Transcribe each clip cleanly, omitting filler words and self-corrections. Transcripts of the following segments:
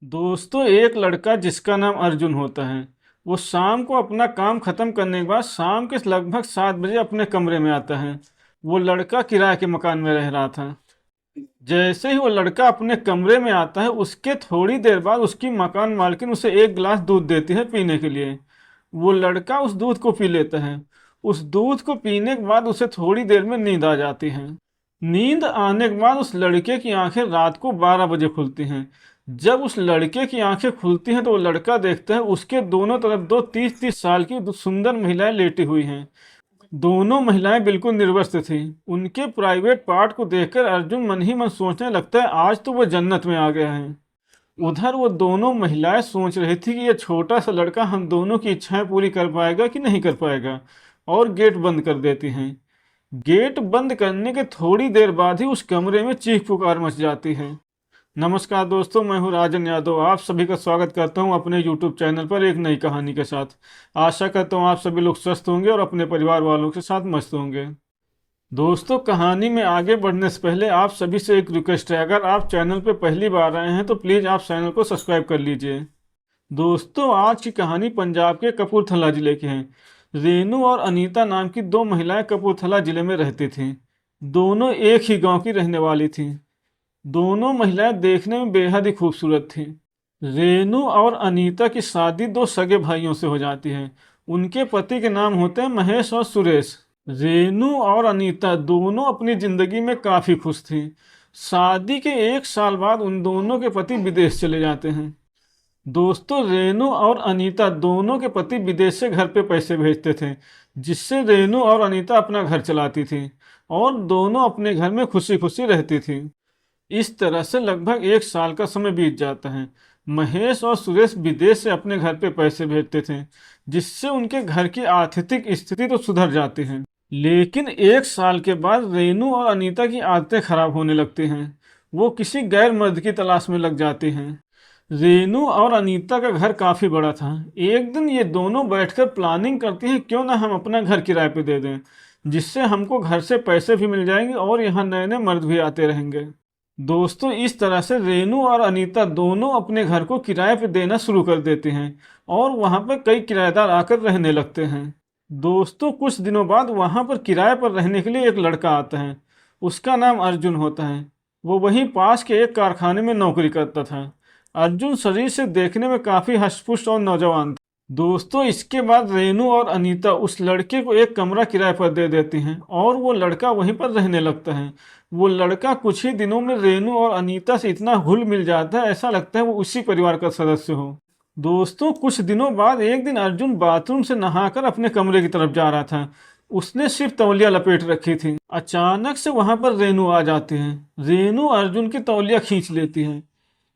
दोस्तों, एक लड़का जिसका नाम अर्जुन होता है, वो शाम को अपना काम खत्म करने के बाद शाम के लगभग 7 बजे अपने कमरे में आता है। वो लड़का किराए के मकान में रह रहा था। जैसे ही वो लड़का अपने कमरे में आता है, उसके थोड़ी देर बाद उसकी मकान मालकिन उसे एक गिलास दूध देती है पीने के लिए। वो लड़का उस दूध को पी लेता है। उस दूध को पीने के बाद उसे थोड़ी देर में नींद आ जाती है। नींद आने के बाद उस लड़के की आंखें रात को 12 बजे खुलती हैं। जब उस लड़के की आंखें खुलती हैं तो वो लड़का देखता है उसके दोनों तरफ दो 30-30 साल की दो सुंदर महिलाएं लेटी हुई हैं। दोनों महिलाएं बिल्कुल निर्वस्त्र थीं। उनके प्राइवेट पार्ट को देखकर अर्जुन मन ही मन सोचने लगता है, आज तो वो जन्नत में आ गया है। उधर वो दोनों महिलाएं सोच रही थी कि ये छोटा सा लड़का हम दोनों की इच्छाएं पूरी कर पाएगा कि नहीं कर पाएगा, और गेट बंद कर देती हैं। गेट बंद करने के थोड़ी देर बाद ही उस कमरे में चीख पुकार मच जाती है। नमस्कार दोस्तों, मैं हूं राजन यादव। आप सभी का स्वागत करता हूं अपने यूट्यूब चैनल पर एक नई कहानी के साथ। आशा करता हूं आप सभी लोग स्वस्थ होंगे और अपने परिवार वालों के साथ मस्त होंगे। दोस्तों, कहानी में आगे बढ़ने से पहले आप सभी से एक रिक्वेस्ट है, अगर आप चैनल पर पहली बार आए हैं तो प्लीज़ आप चैनल को सब्सक्राइब कर लीजिए। दोस्तों, आज की कहानी पंजाब के कपूरथला जिले की है। रेनू और अनीता नाम की दो महिलाएं कपूरथला जिले में रहती थीं। दोनों एक ही गांव की रहने वाली थीं। दोनों महिलाएं देखने में बेहद ही खूबसूरत थीं। रेनू और अनीता की शादी दो सगे भाइयों से हो जाती है। उनके पति के नाम होते हैं महेश और सुरेश। रेनू और अनीता दोनों अपनी जिंदगी में काफी खुश थीं। शादी के 1 साल बाद उन दोनों के पति विदेश चले जाते हैं। दोस्तों, रेनू और अनीता दोनों के पति विदेश से घर पे पैसे भेजते थे, जिससे रेनू और अनीता अपना घर चलाती थी और दोनों अपने घर में खुशी खुशी रहती थी। इस तरह से लगभग 1 साल का समय बीत जाता है। महेश और सुरेश विदेश से अपने घर पे पैसे भेजते थे, जिससे उनके घर की आर्थिक स्थिति तो सुधर जाती है। लेकिन 1 साल के बाद रेनू और अनीता की आदतें खराब होने लगती हैं। वो किसी गैर मर्द की तलाश में लग जाती हैं। रेनू और अनीता का घर काफी बड़ा था। एक दिन ये दोनों बैठकर प्लानिंग करती हैं, क्यों ना हम अपना घर किराए पे दे दें, जिससे हमको घर से पैसे भी मिल जाएंगे और यहाँ नए नए मर्द भी आते रहेंगे। दोस्तों, इस तरह से रेनू और अनीता दोनों अपने घर को किराए पे देना शुरू कर देते हैं और वहां पर कई किराएदार आकर रहने लगते हैं। दोस्तों, कुछ दिनों बाद वहां पर किराए पर रहने के लिए एक लड़का आता है। उसका नाम अर्जुन होता है। वो वहीं पास के एक कारखाने में नौकरी करता था। अर्जुन शरीर से देखने में काफी हष्टपुष्ट और नौजवान था। दोस्तों, इसके बाद रेनू और अनीता उस लड़के को एक कमरा किराए पर दे देती हैं और वो लड़का वहीं पर रहने लगता है। वो लड़का कुछ ही दिनों में रेनू और अनीता से इतना घुल मिल जाता है, ऐसा लगता है वो उसी परिवार का सदस्य हो। दोस्तों, कुछ दिनों बाद एक दिन अर्जुन बाथरूम से नहाकर अपने कमरे की तरफ जा रहा था। उसने सिर्फ तौलिया लपेट रखी थी। अचानक से वहां पर रेनू आ जाती है। रेनू अर्जुन की तौलिया खींच लेती है।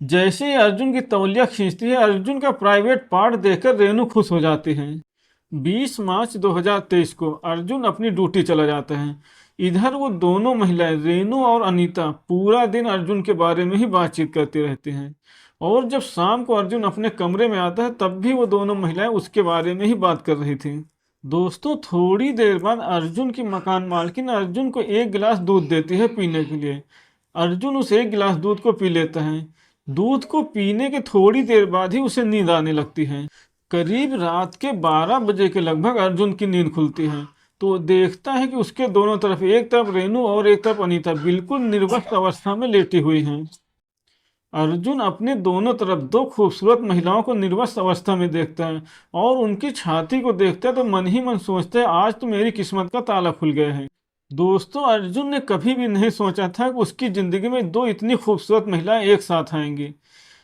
जैसे ही अर्जुन की तौलिया खींचती है, अर्जुन का प्राइवेट पार्ट देखकर रेनू खुश हो जाती है। 20 मार्च 2023 को अर्जुन अपनी ड्यूटी चला जाता है। इधर वो दोनों महिलाएं रेनू और अनीता पूरा दिन अर्जुन के बारे में ही बातचीत करती रहती हैं और जब शाम को अर्जुन अपने कमरे में आता है तब भी वो दोनों महिलाएं उसके बारे में ही बात कर रही थी। दोस्तों, थोड़ी देर बाद अर्जुन की मकान मालकिन अर्जुन को एक गिलास दूध देती है पीने के लिए। अर्जुन उस एक गिलास दूध को पी लेता है। दूध को पीने के थोड़ी देर बाद ही उसे नींद आने लगती है। करीब रात के 12 बजे के लगभग अर्जुन की नींद खुलती है तो देखता है कि उसके दोनों तरफ, एक तरफ रेनू और एक तरफ अनीता बिल्कुल निर्वस्त्र अवस्था में लेटी हुई हैं। अर्जुन अपने दोनों तरफ दो खूबसूरत महिलाओं को निर्वस्त्र अवस्था में देखता है और उनकी छाती को देखता है तो मन ही मन सोचता है, आज तो मेरी किस्मत का ताला खुल गया है। दोस्तों, अर्जुन ने कभी भी नहीं सोचा था कि उसकी जिंदगी में दो इतनी खूबसूरत महिलाएं एक साथ आएंगी।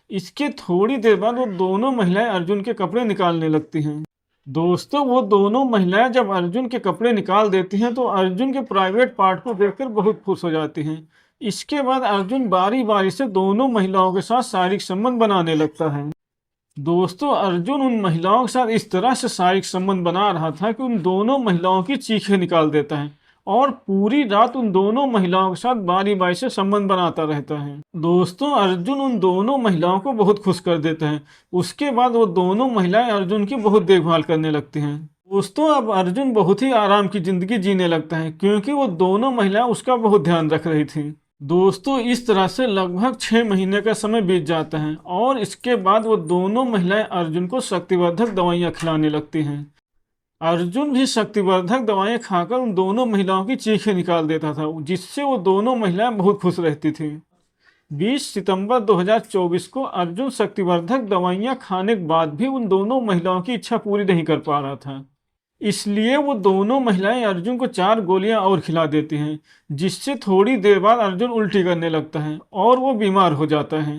इसके थोड़ी देर बाद वो दोनों महिलाएं अर्जुन के कपड़े निकालने लगती हैं। दोस्तों, वो दोनों महिलाएं जब अर्जुन के कपड़े निकाल देती हैं तो अर्जुन के प्राइवेट पार्ट को देखकर बहुत खुश हो जाती हैं। इसके बाद अर्जुन बारी बारी से दोनों महिलाओं के साथ शारीरिक संबंध बनाने लगता है। दोस्तों, अर्जुन उन महिलाओं के साथ इस तरह से शारीरिक संबंध बना रहा था कि उन दोनों महिलाओं की चीखें निकाल देता है और पूरी रात उन दोनों महिलाओं के साथ बारी बारी से संबंध बनाता रहता है। दोस्तों, अर्जुन उन दोनों महिलाओं को बहुत खुश कर देता है। उसके बाद वो दोनों महिलाएं अर्जुन की बहुत देखभाल करने लगती हैं। दोस्तों, अब अर्जुन बहुत ही आराम की जिंदगी जीने लगता है क्योंकि वो दोनों महिलाएं उसका बहुत ध्यान रख रही थी। दोस्तों इस तरह से लगभग 6 महीने का समय बीत जाता है और इसके बाद वो दोनों महिलाएं अर्जुन को शक्तिवर्धक दवाइयां खिलाने लगती हैं। अर्जुन भी शक्तिवर्धक दवाएं खाकर उन दोनों महिलाओं की चीखें निकाल देता था, जिससे वो दोनों महिलाएं बहुत खुश रहती थीं। 20 सितंबर 2024 को अर्जुन शक्तिवर्धक दवाइयां खाने के बाद भी उन दोनों महिलाओं की इच्छा पूरी नहीं कर पा रहा था। इसलिए वो दोनों महिलाएं अर्जुन को 4 गोलियां और खिला देती हैं, जिससे थोड़ी देर बाद अर्जुन उल्टी करने लगता है और वो बीमार हो जाता है।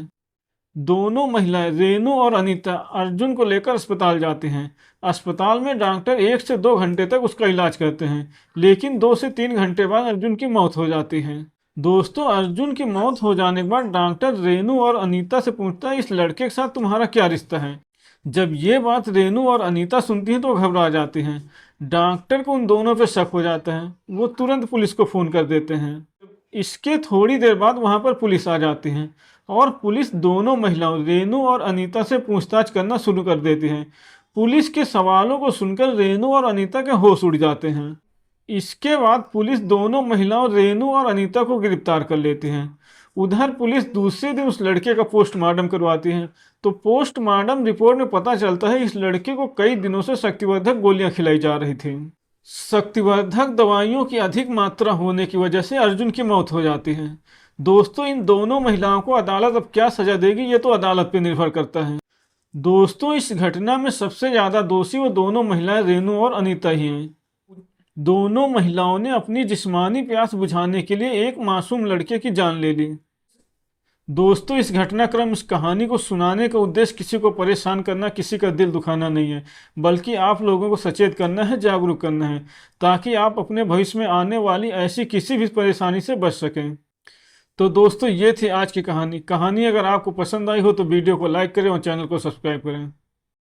दोनों महिलाएं रेनू और अनीता अर्जुन को लेकर अस्पताल जाती हैं। अस्पताल में डॉक्टर 1 से 2 घंटे तक उसका इलाज करते हैं, लेकिन 2 से 3 घंटे बाद अर्जुन की मौत हो जाती है। दोस्तों अर्जुन की मौत हो जाने के बाद डॉक्टर रेनू और अनीता से पूछता है, इस लड़के के साथ तुम्हारा क्या रिश्ता है। जब ये बात रेनू और अनीता सुनती हैं तो घबरा जाती हैं। डॉक्टर को उन दोनों पे शक हो जाता है, वो तुरंत पुलिस को फ़ोन कर देते हैं। इसके थोड़ी देर बाद वहां पर पुलिस आ जाती है और पुलिस दोनों महिलाओं रेनू और अनीता से पूछताछ करना शुरू कर देती है। पुलिस के सवालों को सुनकर रेनू और अनीता के होश उड़ जाते हैं। इसके बाद पुलिस दोनों महिलाओं रेनू और अनीता को गिरफ्तार कर लेती हैं। उधर पुलिस दूसरे दिन उस लड़के का पोस्टमार्टम करवाती है, तो पोस्टमार्टम रिपोर्ट में पता चलता है इस लड़के को कई दिनों से शक्तिवर्धक गोलियां खिलाई जा रही थी। शक्तिवर्धक दवाइयों की अधिक मात्रा होने की वजह से अर्जुन की मौत हो जाती है। दोस्तों इन दोनों महिलाओं को अदालत अब क्या सजा देगी ये तो अदालत पर निर्भर करता है। दोस्तों इस घटना में सबसे ज्यादा दोषी वो दोनों महिलाएं रेनू और अनीता ही हैं। दोनों महिलाओं ने अपनी जिस्मानी प्यास बुझाने के लिए एक मासूम लड़के की जान ले ली। दोस्तों इस घटनाक्रम इस कहानी को सुनाने का उद्देश्य किसी को परेशान करना, किसी का दिल दुखाना नहीं है, बल्कि आप लोगों को सचेत करना है, जागरूक करना है, ताकि आप अपने भविष्य में आने वाली ऐसी किसी भी परेशानी से बच सकें। तो दोस्तों ये थी आज की कहानी। कहानी अगर आपको पसंद आई हो तो वीडियो को लाइक करें और चैनल को सब्सक्राइब करें।